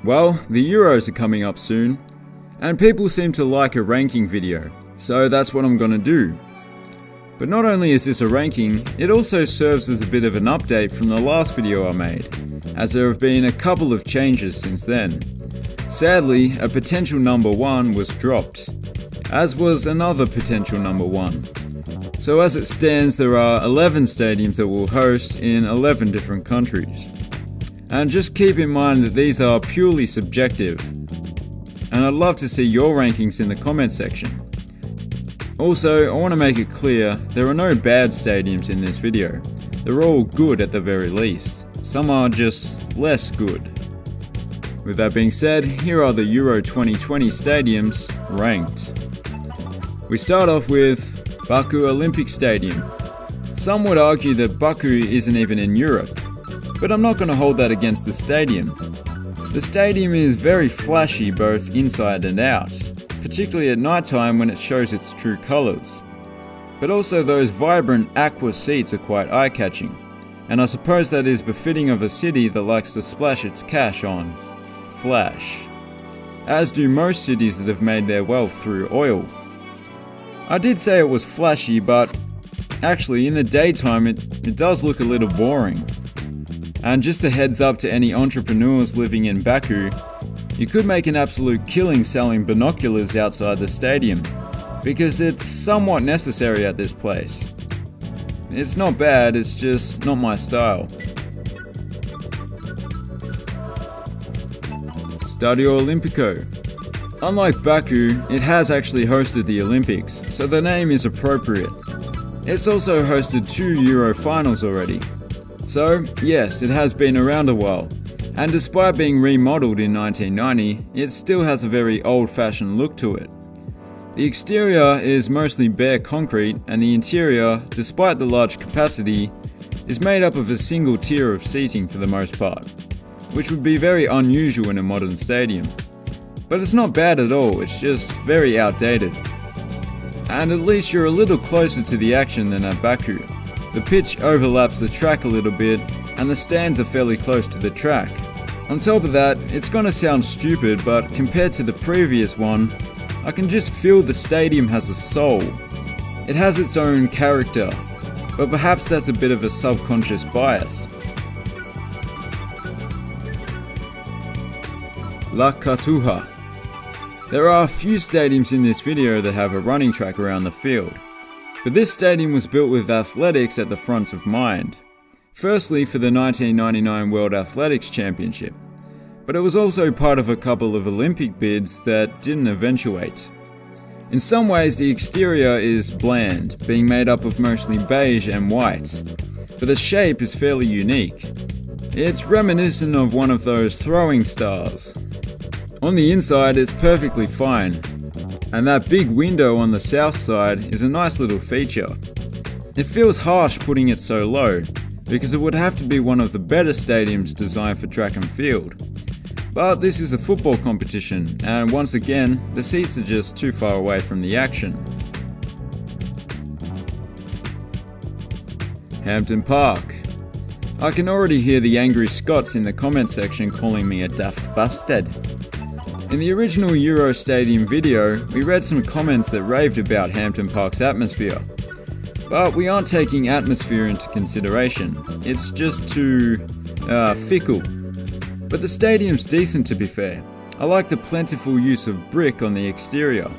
Well, the Euros are coming up soon, and people seem to like a ranking video, so that's what I'm gonna do. But not only is this a ranking, it also serves as a bit of an update from the last video I made, as there have been a couple of changes since then. Sadly, a potential number 1 was dropped, as was another potential number 1. So as it stands, there are 11 stadiums that will host in 11 different countries. And just keep in mind that these are purely subjective, and I'd love to see your rankings in the comment section. Also, I want to make it clear, there are no bad stadiums in this video. They're all good at the very least. Some are just less good. With that being said, here are the Euro 2020 stadiums ranked. We start off with Baku Olympic Stadium. Some would argue that Baku isn't even in Europe, but I'm not going to hold that against the stadium. The stadium is very flashy both inside and out, particularly at night time when it shows its true colours. But also those vibrant aqua seats are quite eye-catching, and I suppose that is befitting of a city that likes to splash its cash on flash, as do most cities that have made their wealth through oil. I did say it was flashy, but actually in the daytime it does look a little boring. And just a heads up to any entrepreneurs living in Baku, you could make an absolute killing selling binoculars outside the stadium, because it's somewhat necessary at this place. It's not bad, it's just not my style. Stadio Olimpico. Unlike Baku, it has actually hosted the Olympics, so the name is appropriate. It's also hosted 2 Euro finals already. So, yes, it has been around a while, and despite being remodeled in 1990, it still has a very old-fashioned look to it. The exterior is mostly bare concrete, and the interior, despite the large capacity, is made up of a single tier of seating for the most part, which would be very unusual in a modern stadium. But it's not bad at all, it's just very outdated. And at least you're a little closer to the action than at Baku. The pitch overlaps the track a little bit, and the stands are fairly close to the track. On top of that, it's gonna sound stupid, but compared to the previous one, I can just feel the stadium has a soul. It has its own character, but perhaps that's a bit of a subconscious bias. La Cartuja. There are a few stadiums in this video that have a running track around the field, but this stadium was built with athletics at the front of mind. Firstly for the 1999 World Athletics Championship, but it was also part of a couple of Olympic bids that didn't eventuate. In some ways the exterior is bland, being made up of mostly beige and white, but the shape is fairly unique. It's reminiscent of one of those throwing stars. On the inside it's perfectly fine, and that big window on the south side is a nice little feature. It feels harsh putting it so low, because it would have to be one of the better stadiums designed for track and field. But this is a football competition, and once again, the seats are just too far away from the action. Hampden Park. I can already hear the angry Scots in the comment section calling me a daft bastard. In the original Euro Stadium video, we read some comments that raved about Hampden Park's atmosphere. But we aren't taking atmosphere into consideration, it's just too fickle. But the stadium's decent, to be fair. I like the plentiful use of brick on the exterior,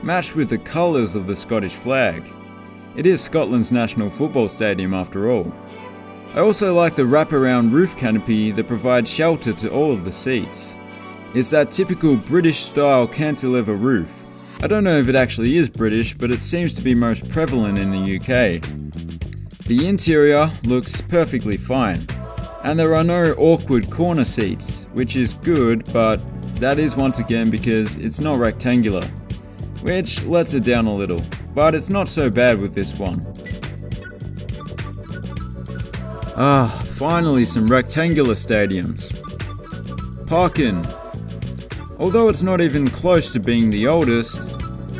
matched with the colours of the Scottish flag. It is Scotland's national football stadium after all. I also like the wraparound roof canopy that provides shelter to all of the seats. It's that typical British style cantilever roof. I don't know if it actually is British, but it seems to be most prevalent in the UK. The interior looks perfectly fine, and there are no awkward corner seats, which is good, but that is once again because it's not rectangular, which lets it down a little, but it's not so bad with this one. Finally some rectangular stadiums. Parken. Although it's not even close to being the oldest,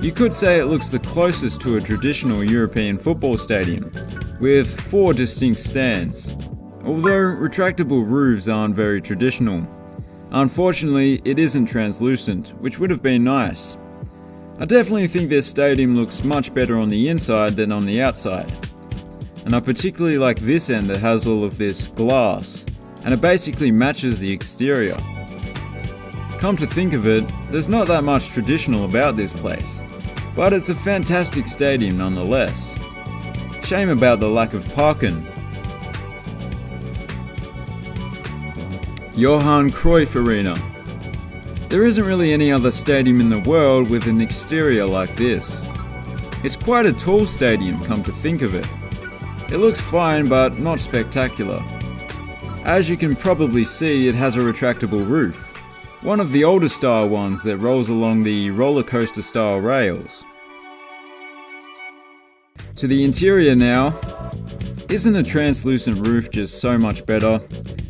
you could say it looks the closest to a traditional European football stadium, with 4 distinct stands. Although retractable roofs aren't very traditional, Unfortunately, it isn't translucent, which would have been nice. I definitely think this stadium looks much better on the inside than on the outside. And I particularly like this end that has all of this glass, and it basically matches the exterior. Come to think of it, there's not that much traditional about this place, but it's a fantastic stadium nonetheless. Shame about the lack of parking. Johan Cruyff Arena. There isn't really any other stadium in the world with an exterior like this. It's quite a tall stadium, come to think of it. It looks fine, but not spectacular. As you can probably see, it has a retractable roof, one of the older style ones that rolls along the roller coaster style rails. To the interior now. Isn't a translucent roof just so much better?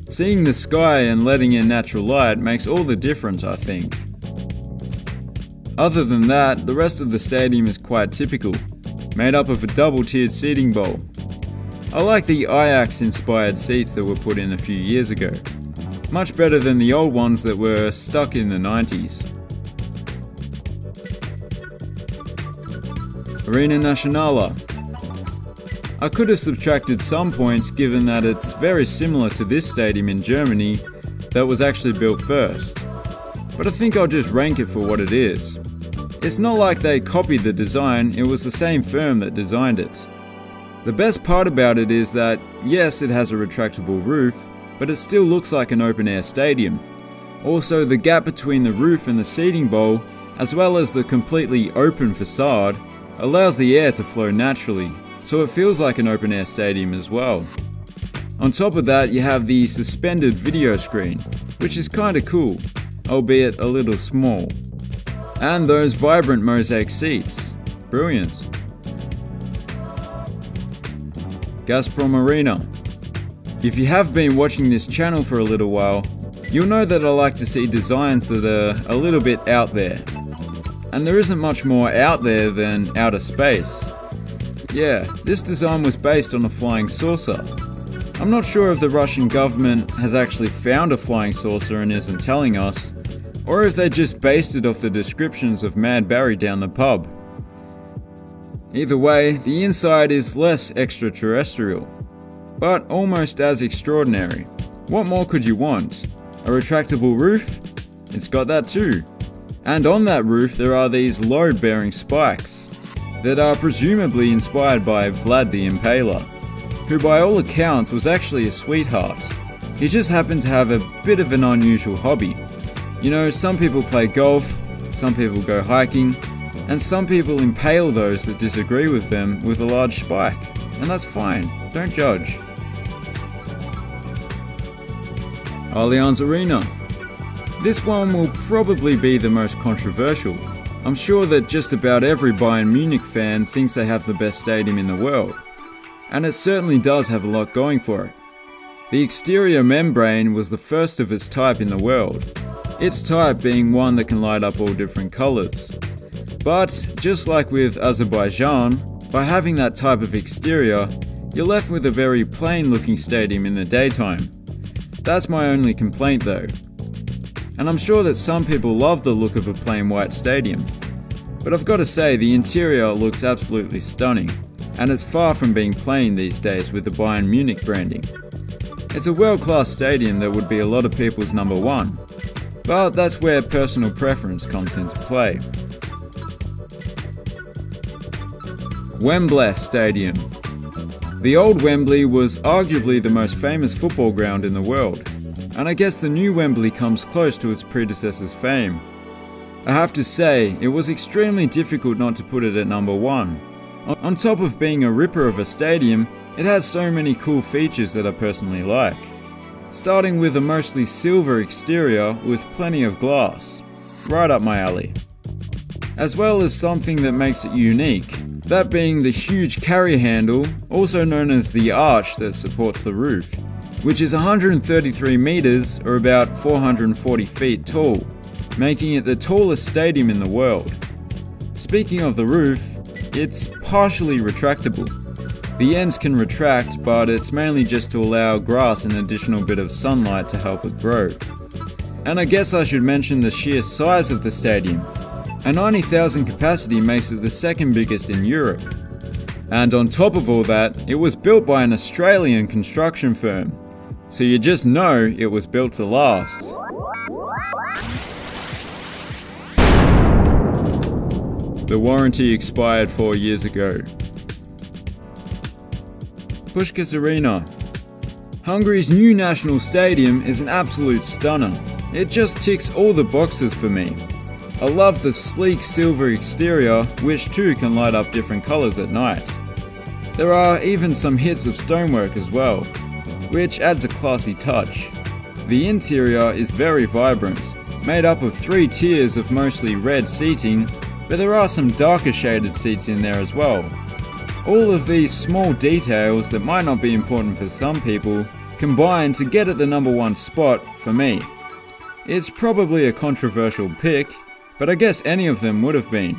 Seeing the sky and letting in natural light makes all the difference, I think. Other than that, the rest of the stadium is quite typical, made up of a double-tiered seating bowl. I like the Ajax-inspired seats that were put in a few years ago. Much better than the old ones that were stuck in the 90s. Arena Nacional. I could have subtracted some points given that it's very similar to this stadium in Germany that was actually built first. But I think I'll just rank it for what it is. It's not like they copied the design, it was the same firm that designed it. The best part about it is that, yes, it has a retractable roof, but it still looks like an open-air stadium. Also, the gap between the roof and the seating bowl, as well as the completely open facade, allows the air to flow naturally, so it feels like an open-air stadium as well. On top of that, you have the suspended video screen, which is kinda cool, albeit a little small. And those vibrant mosaic seats. Brilliant. Gazprom Arena. If you have been watching this channel for a little while, you'll know that I like to see designs that are a little bit out there. And there isn't much more out there than outer space. Yeah, this design was based on a flying saucer. I'm not sure if the Russian government has actually found a flying saucer and isn't telling us, or if they just based it off the descriptions of Mad Barry down the pub. Either way, the inside is less extraterrestrial, but almost as extraordinary. What more could you want? A retractable roof? It's got that too. And on that roof there are these load-bearing spikes that are presumably inspired by Vlad the Impaler, who by all accounts was actually a sweetheart. He just happened to have a bit of an unusual hobby. You know, some people play golf, some people go hiking, and some people impale those that disagree with them with a large spike. And that's fine, don't judge. Allianz Arena. This one will probably be the most controversial. I'm sure that just about every Bayern Munich fan thinks they have the best stadium in the world. And it certainly does have a lot going for it. The exterior membrane was the first of its type in the world, its type being one that can light up all different colours. But, just like with Azerbaijan, by having that type of exterior, you're left with a very plain looking stadium in the daytime. That's my only complaint though. And I'm sure that some people love the look of a plain white stadium. But I've got to say, the interior looks absolutely stunning, and it's far from being plain these days with the Bayern Munich branding. It's a world-class stadium that would be a lot of people's number one, but that's where personal preference comes into play. Wembley Stadium. The old Wembley was arguably the most famous football ground in the world, and I guess the new Wembley comes close to its predecessor's fame. I have to say, it was extremely difficult not to put it at number one. On top of being a ripper of a stadium, it has so many cool features that I personally like. Starting with a mostly silver exterior with plenty of glass. Right up my alley. As well as something that makes it unique, that being the huge carrier handle, also known as the arch that supports the roof, which is 133 meters or about 440 feet tall, making it the tallest stadium in the world. Speaking of the roof, it's partially retractable. The ends can retract, but it's mainly just to allow grass an additional bit of sunlight to help it grow. And I guess I should mention the sheer size of the stadium. A 90,000 capacity makes it the second biggest in Europe. And on top of all that, it was built by an Australian construction firm. So you just know it was built to last. The warranty expired 4 years ago. Puskás Arena. Hungary's new national stadium is an absolute stunner. It just ticks all the boxes for me. I love the sleek silver exterior, which too can light up different colours at night. There are even some hits of stonework as well, which adds a classy touch. The interior is very vibrant, made up of 3 tiers of mostly red seating, but there are some darker shaded seats in there as well. All of these small details that might not be important for some people combine to get at the #1 spot for me. It's probably a controversial pick, but I guess any of them would have been.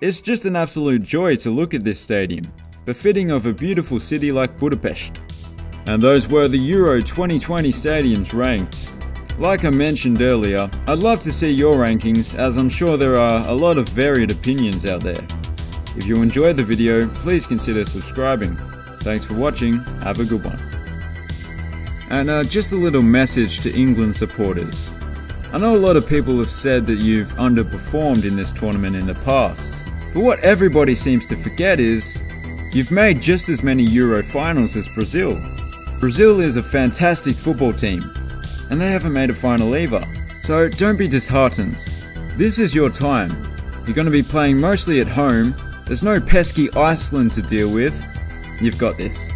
It's just an absolute joy to look at this stadium, befitting of a beautiful city like Budapest. And those were the Euro 2020 stadiums ranked. Like I mentioned earlier, I'd love to see your rankings, as I'm sure there are a lot of varied opinions out there. If you enjoyed the video, please consider subscribing. Thanks for watching, have a good one. And just a little message to England supporters. I know a lot of people have said that you've underperformed in this tournament in the past, but what everybody seems to forget is you've made just as many Euro finals as Brazil. Brazil is a fantastic football team, and they haven't made a final either, so don't be disheartened. This is your time. You're going to be playing mostly at home, there's no pesky Iceland to deal with, you've got this.